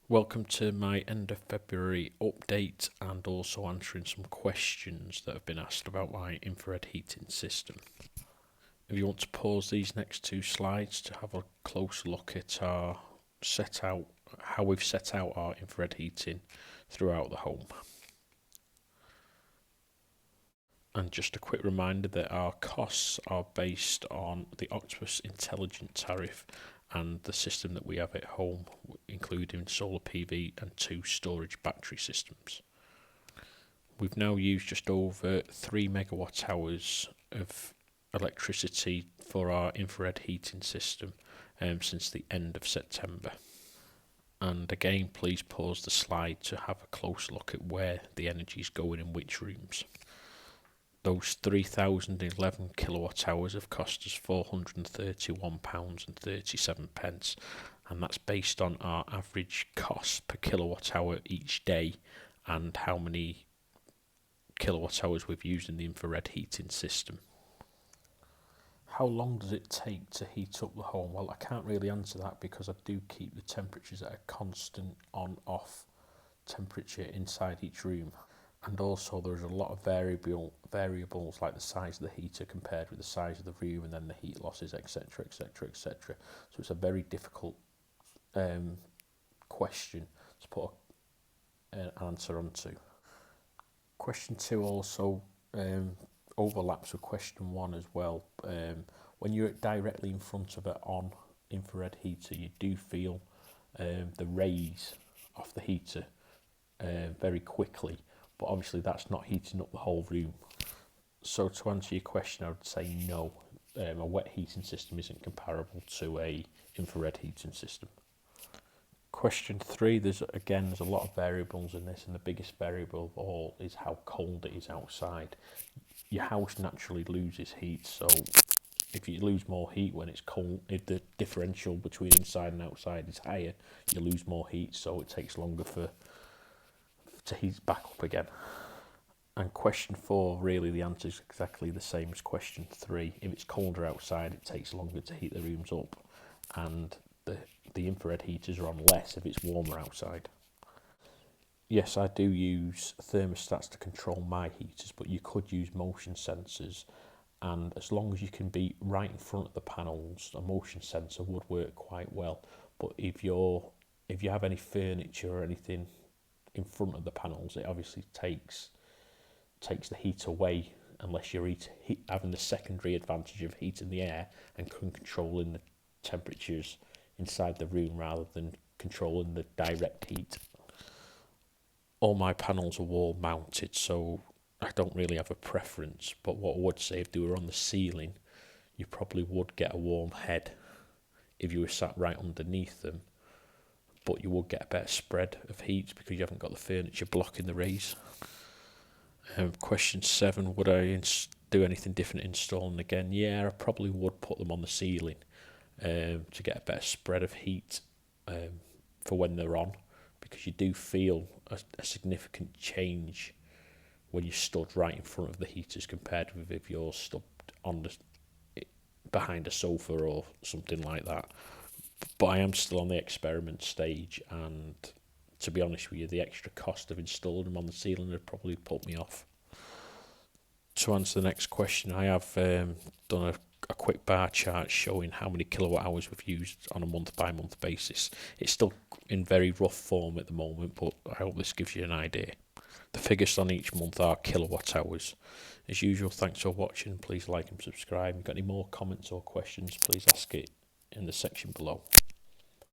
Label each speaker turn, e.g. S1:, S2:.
S1: Welcome to my end of February update and also answering some questions that have been asked about my infrared heating system. If you want to pause these next two slides to have a closer look at how we've set out our infrared heating throughout the home. And just a quick reminder that our costs are based on the Octopus Intelligent Tariff and the system that we have at home, including solar PV and 2 storage battery systems. We've now used just over 3 megawatt hours of electricity for our infrared heating system since the end of September. And again, please pause the slide to have a close look at where the energy is going in which rooms. Those 3,011 kilowatt hours have cost us £431.37, and that's based on our average cost per kilowatt hour each day and how many kilowatt hours we've used in the infrared heating system. How long does it take to heat up the home? Well, I can't really answer that because I do keep the temperatures at a constant on-off temperature inside each room. And also there's a lot of variables like the size of the heater compared with the size of the room, and then the heat losses, etc, etc, etc. So it's a very difficult question to put an answer onto. Question 2 also overlaps with question 1 as well. When you're directly in front of an on infrared heater, you do feel the rays off the heater very quickly. But obviously that's not heating up the whole room. So to answer your question, I would say no. A wet heating system isn't comparable to a infrared heating system. Question 3, there's a lot of variables in this, and the biggest variable of all is how cold it is outside. Your house naturally loses heat, so if you lose more heat when it's cold, if the differential between inside and outside is higher, you lose more heat, so it takes longer to heat back up again. And question 4, really the answer is exactly the same as question 3. If it's colder outside, it takes longer to heat the rooms up, and the infrared heaters are on less if it's warmer outside. Yes, I do use thermostats to control my heaters, but you could use motion sensors, and as long as you can be right in front of the panels, a motion sensor would work quite well. But if you have any furniture or anything in front of the panels, it obviously takes the heat away, unless you're having the secondary advantage of heating the air and controlling the temperatures inside the room rather than controlling the direct heat. All my panels are wall mounted, so I don't really have a preference, but what I would say, if they were on the ceiling, you probably would get a warm head if you were sat right underneath them, but you would get a better spread of heat because you haven't got the furniture blocking the rays. Question 7, would I do anything different installing again? Yeah, I probably would put them on the ceiling to get a better spread of heat for when they're on, because you do feel a significant change when you're stood right in front of the heaters compared with if you're stood behind a sofa or something like that. But I am still on the experiment stage, and to be honest with you, the extra cost of installing them on the ceiling would probably put me off. To answer the next question, I have done a quick bar chart showing how many kilowatt hours we've used on a month by month basis. It's still in very rough form at the moment, but I hope this gives you an idea. The figures on each month are kilowatt hours. As usual, thanks for watching. Please like and subscribe. If you've got any more comments or questions, please ask it in the section below.